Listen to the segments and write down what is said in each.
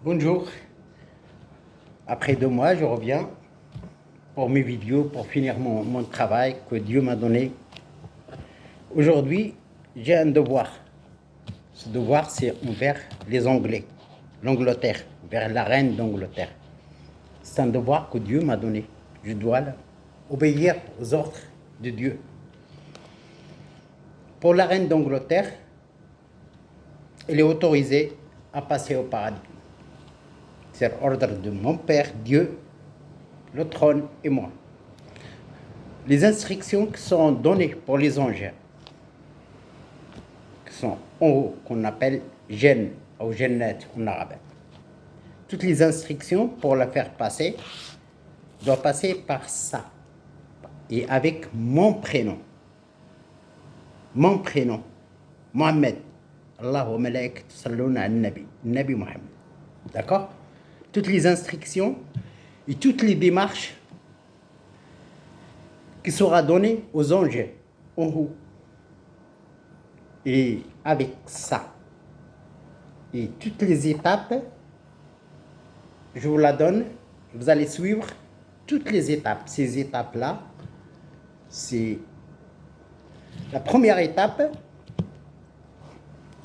Bonjour, après 2 mois, je reviens pour mes vidéos, pour finir mon travail que Dieu m'a donné. Aujourd'hui, j'ai un devoir. Ce devoir, c'est envers les Anglais, l'Angleterre, vers la reine d'Angleterre. C'est un devoir que Dieu m'a donné. Je dois obéir aux ordres de Dieu. Pour la reine d'Angleterre, elle est autorisée à passer au paradis. C'est l'ordre de mon Père, Dieu, le trône et moi. Les instructions qui sont données pour les anges, qui sont en haut, qu'on appelle Jinn ou Jannat en arabe. Toutes les instructions pour la faire passer doivent passer par ça. Et avec mon prénom. Mon prénom. Mohamed. Allahu malaik sallouna al-Nabi. Nabi Mohamed. D'accord? Toutes les instructions et toutes les démarches qui sera données aux anges en haut. Et avec ça, et toutes les étapes, je vous la donne, vous allez suivre toutes les étapes. Ces étapes-là, c'est la première étape,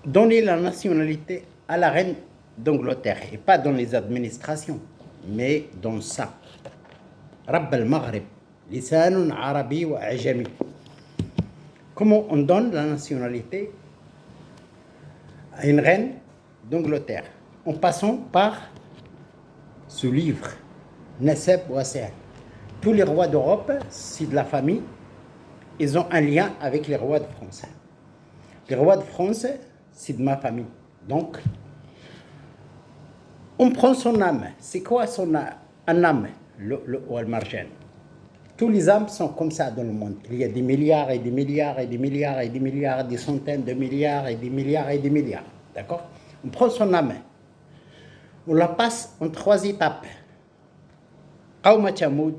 donner la nationalité à la reine d'Angleterre, et pas dans les administrations, mais dans ça. Rabb al-Maghrib, lisanun arabi wa ajami. Comment on donne la nationalité à une reine d'Angleterre? En passant par ce livre, Nasab wa Sa'd. Tous les rois d'Europe, c'est de la famille, ils ont un lien avec les rois de France. Les rois de France, c'est de ma famille. Donc, on prend son âme. C'est quoi un âme, le Marjan? Tous les âmes sont comme ça dans le monde. Il y a des milliards et des milliards et des milliards et des milliards, des centaines de milliards et des milliards et des milliards. D'accord? On prend son âme. On la passe en 3 étapes. Qawma Thamoud,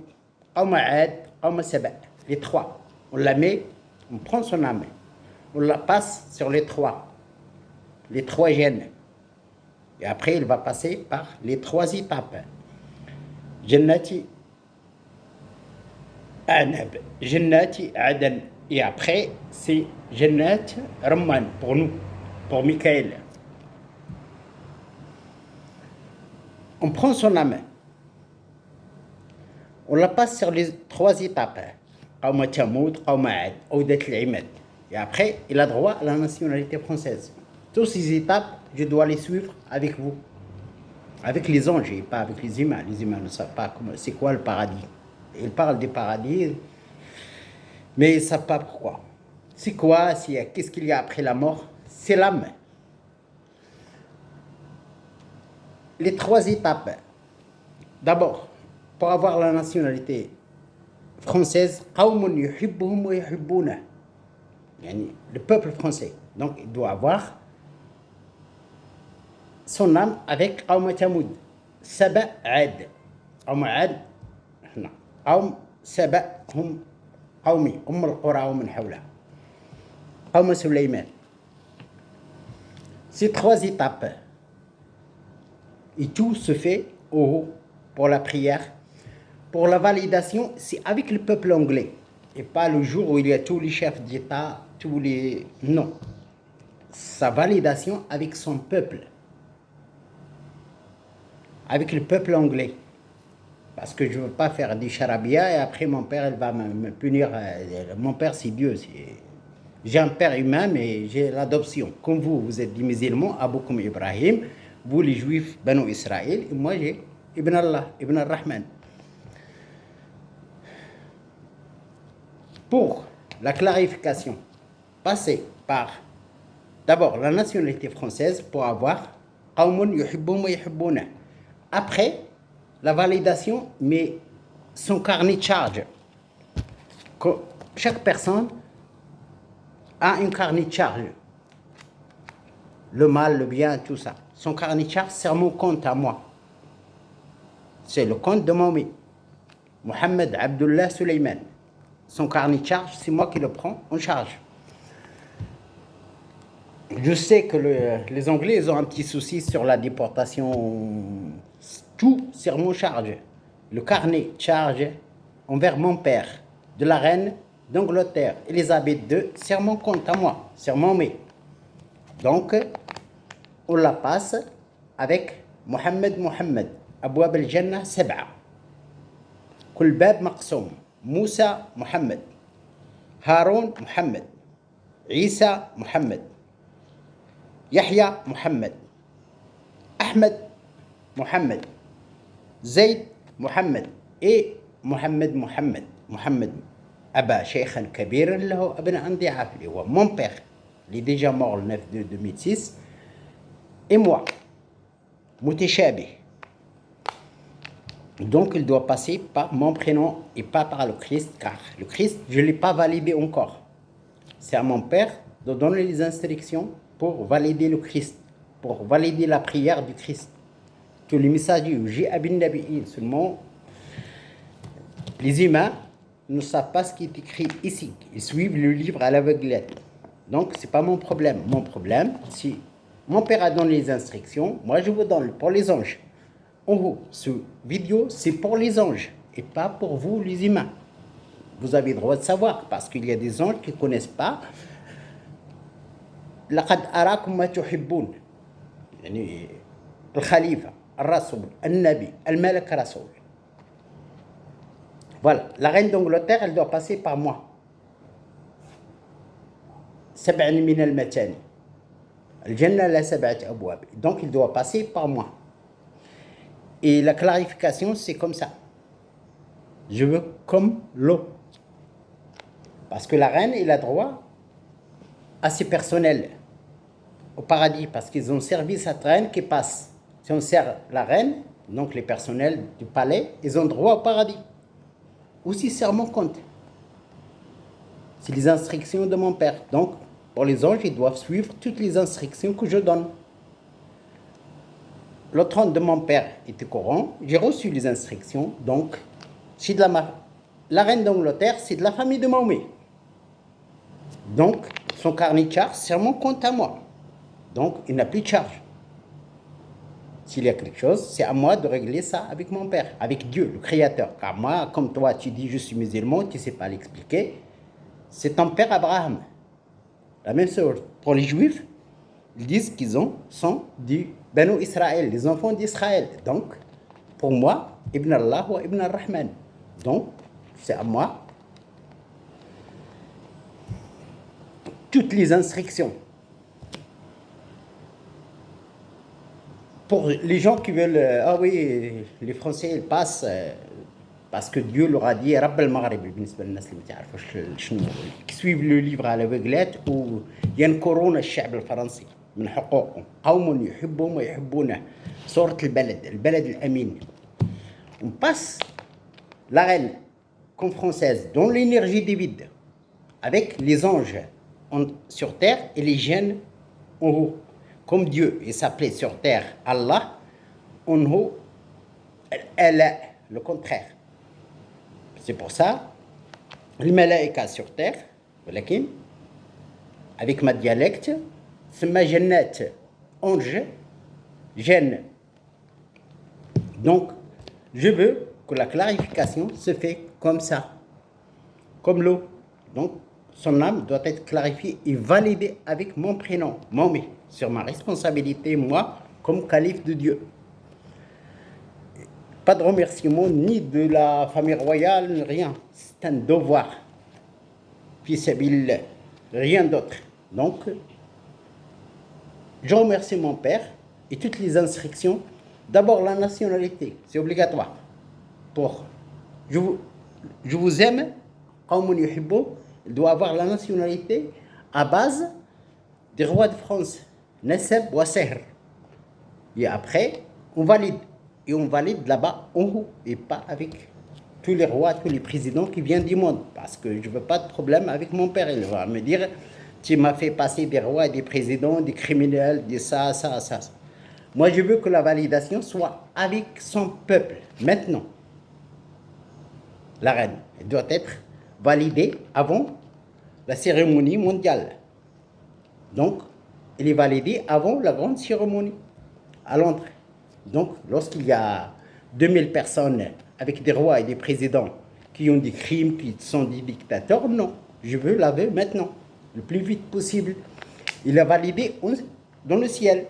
Qawma Ad, Qawma Saba. Les 3. On la met, on prend son âme. On la passe sur les 3. Les 3 gènes. Et après, il va passer par les 3 étapes. Jannati Anab, Jannati Adan. Et après, c'est Jannat Ramman pour nous, pour Michael. On prend son âme. On la passe sur les 3 étapes. Qawma Thamoud, Qawma Ad, Awdat al-Imad. Et après, il a droit à la nationalité française. Toutes ces étapes, je dois les suivre avec vous. Avec les anges et pas avec les humains. Les humains ne savent pas c'est quoi le paradis. Ils parlent du paradis, mais ils ne savent pas pourquoi. C'est quoi? Qu'est-ce qu'il y a après la mort? C'est l'âme. Les 3 étapes. D'abord, pour avoir la nationalité française, le peuple français. Donc, il doit avoir son âme avec Qawma Thamoud. Saba Ad. Qawma Ad. قوم سبأ هم قومي القرى ومن حولها قوم سليمان. Ces 3 étapes et tout se fait pour la prière, pour la validation, c'est avec le peuple anglais et pas le jour où il y a tous les chefs d'État, non, sa validation avec son peuple, avec le peuple anglais. Parce que je ne veux pas faire du charabia et après mon père, il va me punir. Mon père, c'est Dieu. J'ai un père humain, mais j'ai l'adoption. Comme vous, vous êtes des musulmans, Aboukoum Ibrahim, vous les juifs, Banu Israël, et moi j'ai Ibn Allah, Ibn al-Rahman. Pour la clarification, passez par d'abord la nationalité française pour avoir Qawmun yuhibboum wa yuhibbouna. Après, la validation, mais son carnet de charge. Chaque personne a un carnet de charge. Le mal, le bien, tout ça. Son carnet de charge, c'est mon compte à moi. C'est le compte de mon ami, Mohamed Abdullah Suleiman. Son carnet de charge, c'est moi qui le prends en charge. Je sais que les Anglais, ils ont un petit souci sur la déportation. Tout sur mon charge. Le carnet charge envers mon père, de la reine d'Angleterre, Elisabeth II, sur mon compte à moi, sur mon mail. Donc, on la passe avec Mohamed. أبواب الجنة 7. كل باب مقسوم. موسى محمد. هارون محمد. عيسى محمد. يحيى محمد. أحمد محمد. زيد محمد. إيه محمد أبا شيخا كبيرا له أبناء ضعاف اللي هو mon père اللي déjà mort le 9 de 2006 et moi متشابه. Donc il doit passer par mon prénom et pas par le Christ, car le Christ, je ne l'ai pas validé encore. C'est à mon père de donner les instructions pour valider le Christ, pour valider la prière du Christ. Que les messagers, j'ai Abin Nabi'in, seulement les humains ne savent pas ce qui est écrit ici. Ils suivent le livre à l'aveuglette. Donc, ce n'est pas mon problème. Mon problème, si mon père a donné les instructions, moi je vous donne pour les anges. En haut, ce vidéo, c'est pour les anges et pas pour vous, les humains. Vous avez le droit de savoir parce qu'il y a des anges qui ne connaissent pas. لقد أراكم ما تحبون. يعني الخليفة, الرسول, النبي, الملك رسول. Voilà, la reine d'Angleterre, elle doit passer par moi. 7 من المتاني. الجنة لها 7 أبواب. Donc, il doit passer par moi. Et la clarification, c'est comme ça. Je veux comme l'eau. Parce que la reine, elle a droit à ses personnels au paradis, parce qu'ils ont servi cette reine qui passe. Si on sert la reine, donc les personnels du palais, ils ont droit au paradis. Aussi sur mon compte. C'est les instructions de mon père. Donc, pour les anges, ils doivent suivre toutes les instructions que je donne. Le trône de mon père était courant, j'ai reçu les instructions, donc c'est de la reine d'Angleterre, c'est de la famille de Mahomet. Donc, son carnet de charge, c'est mon compte à moi. Donc, il n'a plus de charge. S'il y a quelque chose, c'est à moi de régler ça avec mon père, avec Dieu, le Créateur. Car moi, comme toi, tu dis je suis musulman, tu ne sais pas l'expliquer, c'est ton père Abraham. La même chose pour les Juifs, ils disent qu'ils sont du Banu Israël, les enfants d'Israël. Donc, pour moi, Ibn Allah ou Ibn al-Rahman. Donc, c'est à moi toutes les instructions. Pour les gens qui veulent, ah oui, les Français, ils passent parce que Dieu leur a dit, Rabb al-Maghrib, qui suivent le livre à l'aveuglette, ou ينكرون الشعب الفرنسي من حقوقهم قوم يحبهم ويحبونه صورة البلد الأمين. On passe la reine comme française dans l'énergie des vides avec les anges sur terre et les gènes en haut. Comme Dieu, il s'appelait sur terre Allah, en haut, Allah, le contraire. C'est pour ça, les malaïkas sur terre, avec ma dialecte, c'est ma jannat, ange, gène. Donc, je veux que la clarification se fait comme ça, comme l'eau. Donc, son âme doit être clarifiée et validée avec mon prénom, Mahomet, sur ma responsabilité, moi, comme calife de Dieu. Pas de remerciement ni de la famille royale, ni rien. C'est un devoir. Fils Abil, rien d'autre. Donc, je remercie mon père et toutes les instructions. D'abord, la nationalité, c'est obligatoire. Pour je vous aime, il doit avoir la nationalité à base des rois de France, Nasseb ou Sehr. Et après, on valide. Et on valide là-bas en haut et pas avec tous les rois, tous les présidents qui viennent du monde. Parce que je ne veux pas de problème avec mon père. Il va me dire, tu m'as fait passer des rois et des présidents, des criminels, des ça. Moi, je veux que la validation soit avec son peuple. Maintenant, la reine doit être validée avant la cérémonie mondiale. Donc, il est validé avant la grande cérémonie à l'entrée. Donc, lorsqu'il y a 2000 personnes avec des rois et des présidents qui ont des crimes, qui sont des dictateurs, non, je veux laver maintenant, le plus vite possible. Il est validé dans le ciel.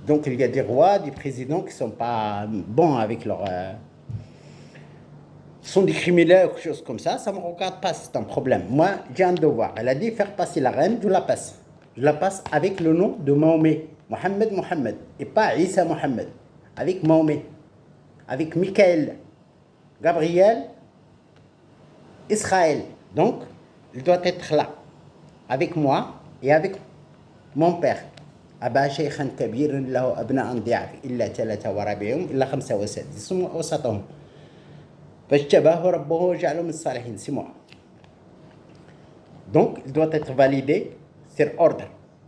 Donc, il y a des rois, des présidents qui ne sont pas bons avec leur... sont des criminels ou quelque chose comme ça ne me regarde pas, c'est un problème. Moi, j'ai un devoir. Elle a dit faire passer la reine, je la passe. Je la passe avec le nom de Mahomet, Mohammed, et pas Isa Mohammed, avec Mahomet, avec Michael, Gabriel, Israël. Donc, il doit être là, avec moi et avec mon père. أبا شيخا كبيرا له أبناء ضعاف إلا ثلاثة ورابعهم إلا خمسة وسادسهم وأوسطهم فاجتباه ربه وجعله من الصالحين. C'est moi. Donc, il doit être validé sur ordre.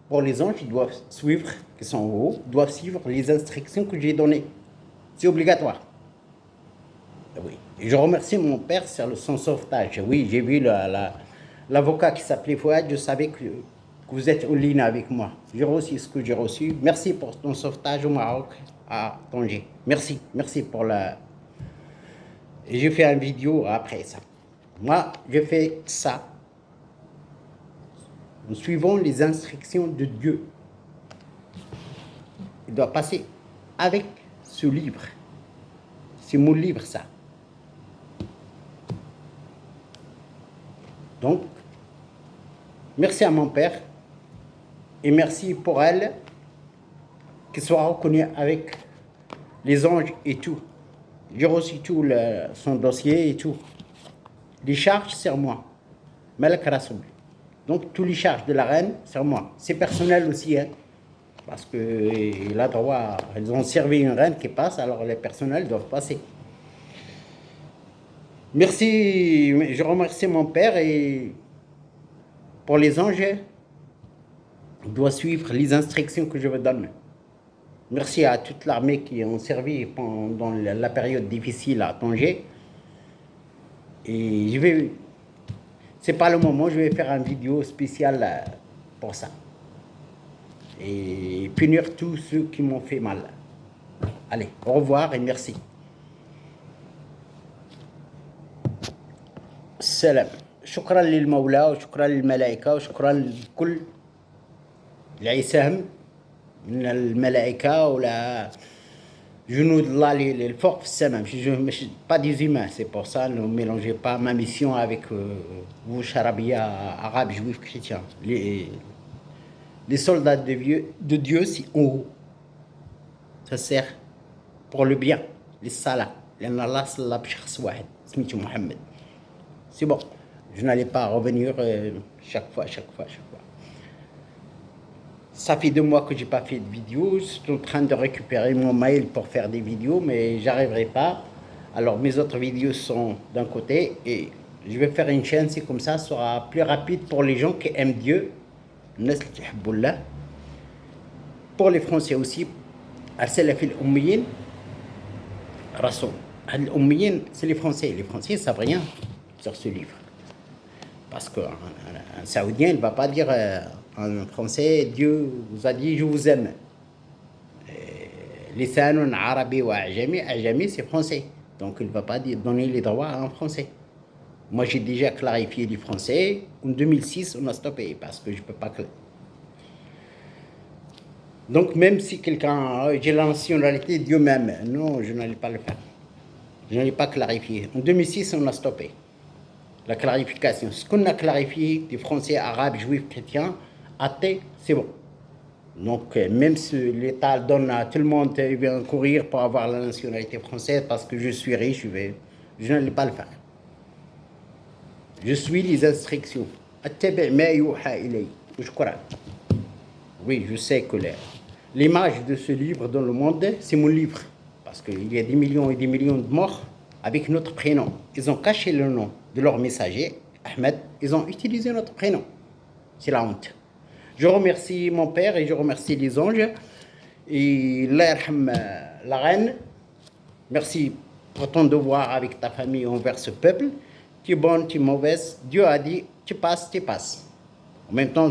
Pour les anges, ils doivent suivre, qui sont en haut, doivent suivre les instructions que j'ai données. C'est obligatoire. Oui. Et je remercie mon père sur son sauvetage. Oui, j'ai vu l'avocat qui s'appelait Fouad, je savais que vous êtes en ligne avec moi. J'ai reçu ce que j'ai reçu. Merci pour ton sauvetage au Maroc, à Tanger. Merci, merci pour la... Et j'ai fait une vidéo après ça. Moi, je fais ça en suivant les instructions de Dieu. Il doit passer avec ce livre. C'est mon livre, ça. Donc, merci à mon père et merci pour elle qu'il soit reconnu avec les anges et tout. J'ai reçu tout son dossier et tout. Les charges, c'est moi. Malak Rassoul. Donc, tous les charges de la reine, c'est moi. C'est personnel aussi, hein, parce qu'il a droit. Ils ont servi une reine qui passe, alors les personnels doivent passer. Merci, je remercie mon père et pour les anges, il doit suivre les instructions que je vous donne. Merci à toute l'armée qui ont servi pendant la période difficile à Tanger. Et je vais, c'est pas le moment, je vais faire une vidéo spéciale pour ça. Et punir tous ceux qui m'ont fait mal. Allez, au revoir et merci. السلام. شكرا للمولى وشكرا للملائكة وشكرا لكل اللي يساهم من الملائكة ولا جنود الله اللي الفوق في السماء مش pas des humains. C'est pour ça ne mélangez pas ma mission avec vous charabia arabes juifs chrétiens. Les soldats de Dieu c'est en haut. Ça sert pour le bien. Les salas. لأن الله صلى بشخص واحد اسمه محمد. C'est bon, je n'allais pas revenir chaque fois. Ça fait 2 mois que je n'ai pas fait de vidéo. Je suis en train de récupérer mon mail pour faire des vidéos, mais j'arriverai pas. Alors mes autres vidéos sont d'un côté et je vais faire une chaîne, c'est comme ça sera plus rapide pour les gens qui aiment Dieu. Pour les Français aussi. أرسل في الأميين رسول. الأميين c'est les Français. Les Français ne savent rien sur ce livre. Parce qu'un Saoudien ne va pas dire en français, Dieu vous a dit je vous aime. Lisanun arabi wa ajami, ajami c'est français. Donc il ne va pas donner les droits en français. Moi j'ai déjà clarifié les français. En 2006 on a stoppé parce que je ne peux pas... Donc même si quelqu'un, j'ai la nationalité Dieu même, non je n'allais pas le faire. Je n'allais pas clarifier. En 2006 on a stoppé. La clarification. Ce qu'on a clarifié des Français, Arabes, Juifs, Chrétiens, athées, c'est bon. Donc, même si l'État donne à tout le monde, il vient courir pour avoir la nationalité française parce que je suis riche, je n'allais pas le faire. Je suis les instructions. Oui, je sais que l'image de ce livre dans le monde, c'est mon livre. Parce qu'il y a des millions et des millions de morts avec notre prénom. Ils ont caché le nom de leur messager, Ahmed, ils ont utilisé notre prénom. C'est la honte. Je remercie mon père et je remercie les anges. Et la reine, merci pour ton devoir avec ta famille envers ce peuple. Tu es bonne, tu es mauvaise. Dieu a dit, tu passes, tu passes. En même temps,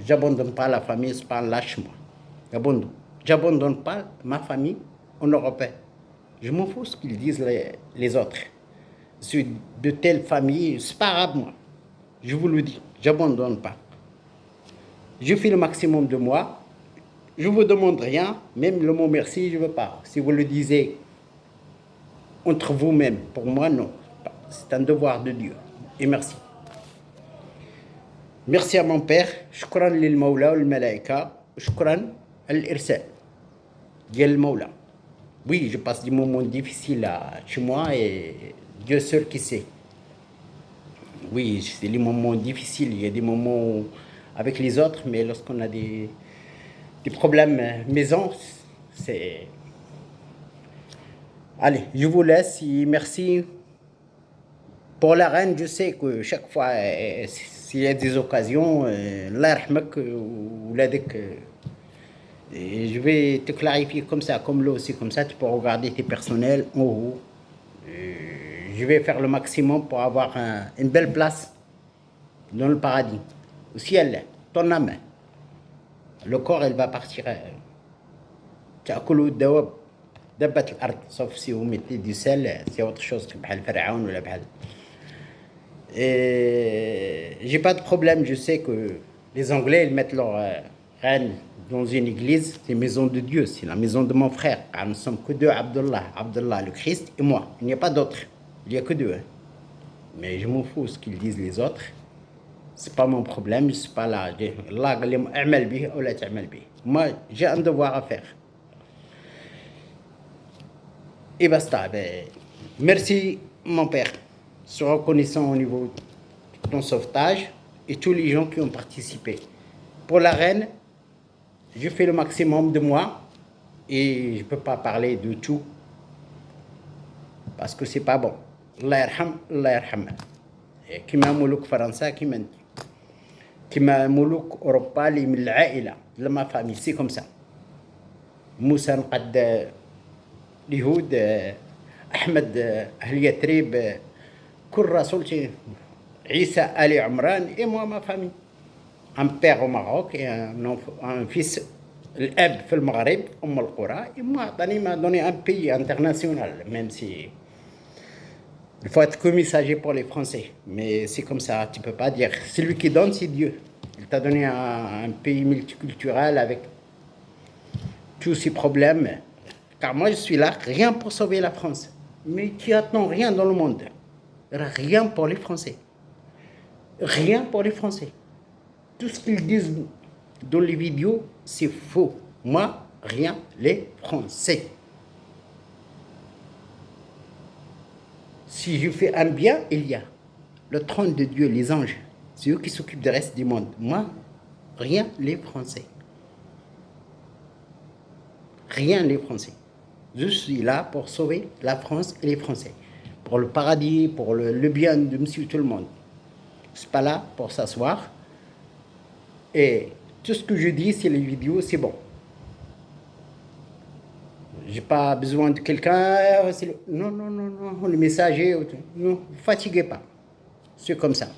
j'abandonne pas la famille, c'est pas un lâche-moi. J'abandonne pas ma famille en Europe. Je m'en fous ce qu'ils disent les autres. Je suis de telle famille, c'est pas grave moi. Je vous le dis, j'abandonne pas. Je fais le maximum de moi. Je vous demande rien, même le mot merci, je veux pas. Si vous le disiez entre vous-même, pour moi non. C'est un devoir de Dieu. Et merci. Merci à mon père. شكرا للمولى والملائكة. شكرا على الإرسال ديال المولى. Oui, je passe des moments difficiles chez moi et Dieu seul qui sait. Oui, c'est les moments difficiles. Il y a des moments avec les autres, mais lorsqu'on a des problèmes maison, c'est... Allez, je vous laisse et merci. Pour la reine, je sais que chaque fois, s'il y a des occasions, Allah yarhamak ou je vais te clarifier comme ça, comme là aussi, comme ça, tu peux regarder tes personnels en haut. Je vais faire le maximum pour avoir une belle place dans le paradis. Au ciel, ton âme. Le corps, il va partir. تأكل الدواب دبة الأرض sauf si vous mettez du sel, c'est autre chose que بحال فرعون ولا بحال. J'ai pas de problème, je sais que les Anglais ils mettent leur reine dans une église, c'est maison de Dieu, c'est la maison de mon frère. Car nous sommes que deux, Abdullah le Christ et moi. Il n'y a pas d'autres, il n'y a que deux. Hein. Mais je m'en fous ce qu'ils disent les autres. C'est pas mon problème, je suis pas là. Moi, j'ai un devoir à faire. Et basta. Merci mon père. Je suis reconnaissant au niveau de ton sauvetage et tous les gens qui ont participé. Pour la reine, je fais le maximum de moi et je ne peux pas parler de tout parce que c'est pas bon. Allah yarham, Allah yarham. كما ملوك فرنسا كما ملوك أوروبا اللي من العائلة لما فامي سي كوم سا موسى نقد اليهود أحمد أهل يثرب كل رسول عيسى آل عمران et moi ma famille un père au Maroc et un fils الأب في المغرب أم القرى et moi m'a donné un pays international même si il faut être commissaire pour les Français mais c'est comme ça tu peux pas dire celui qui donne c'est Dieu il t'a donné un pays multiculturel avec tous ses problèmes car moi je suis là rien pour sauver la France mais qui attend rien dans le monde rien pour les Français rien pour les Français tout ce qu'ils disent dans les vidéos c'est faux moi rien les Français si je fais un bien il y a le trône de Dieu les anges c'est eux qui s'occupent du reste du monde moi rien les Français rien les Français je suis là pour sauver la France et les Français pour le paradis, pour le bien de monsieur tout le monde. Je ne suis pas là pour s'asseoir. Et tout ce que je dis, c'est les vidéos, c'est bon. Je n'ai pas besoin de quelqu'un. Non, non, non, non, le messager. Non, ne vous fatiguez pas. C'est comme ça.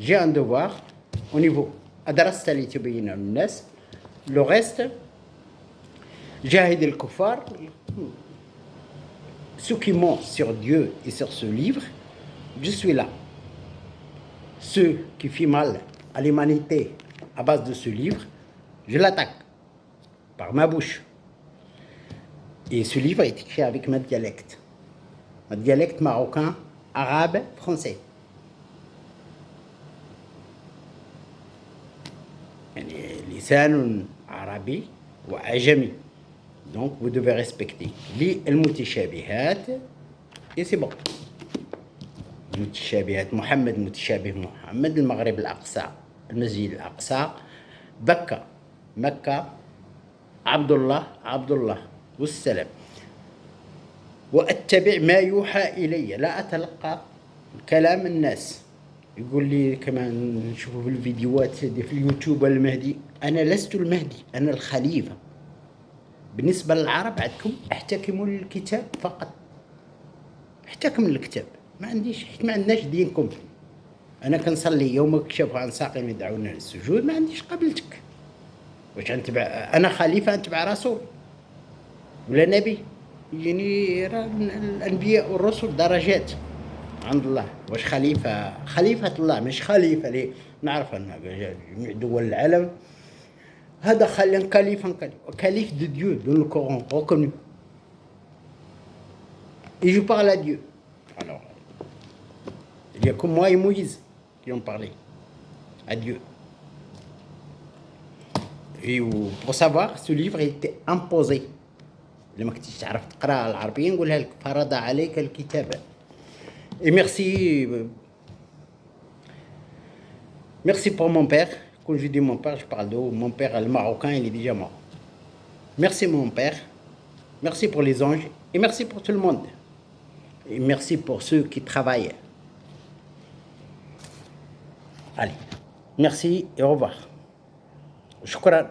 J'ai un devoir au niveau. Le reste, Jahid el-Kufar. Ceux qui mentent sur Dieu et sur ce livre, je suis là. Ceux qui font mal à l'humanité à base de ce livre, je l'attaque par ma bouche. Et ce livre est écrit avec ma dialecte marocain, arabe, français. لسان عربي وأعجمي. Donc, vous devez respecter les المتشابهات et c'est bon. المتشابهات محمد متشابه محمد المغرب الأقصى المسجد الأقصى مكة عبد الله والسلام وأتبع ما يوحى إلي لا أتلقى كلام الناس يقول لي كما نشوفوا في الفيديوهات في اليوتيوب المهدي أنا لست المهدي أنا الخليفة بالنسبة للعرب عندكم احتكموا للكتاب فقط احتكموا للكتاب ما عندناش دينكم أنا كنصلي يوم كشفوا عن ساقين يدعونا للسجود، ما عنديش قبلتك. واش غنتبع أنا خليفة نتبع رسول ولا نبي؟ يعني راه الأنبياء والرسل درجات عند الله. واش خليفة الله، مش خليفة اللي نعرف أن جميع دول العالم هذا calife de Dieu dans le Coran reconnu. Et je parle à Dieu. Alors, il y a que moi et Moïse qui ont parlé à Dieu. Et pour savoir, ce livre était imposé. لما كنتي تعرف تقرا العربية نقولها لك فرض عليك الكتابة. Et merci pour mon père. Quand je dis mon père, je parle de mon père, le Marocain, il est déjà mort. Merci mon père, merci pour les anges et merci pour tout le monde. Et merci pour ceux qui travaillent. Allez, merci et au revoir. Shukran.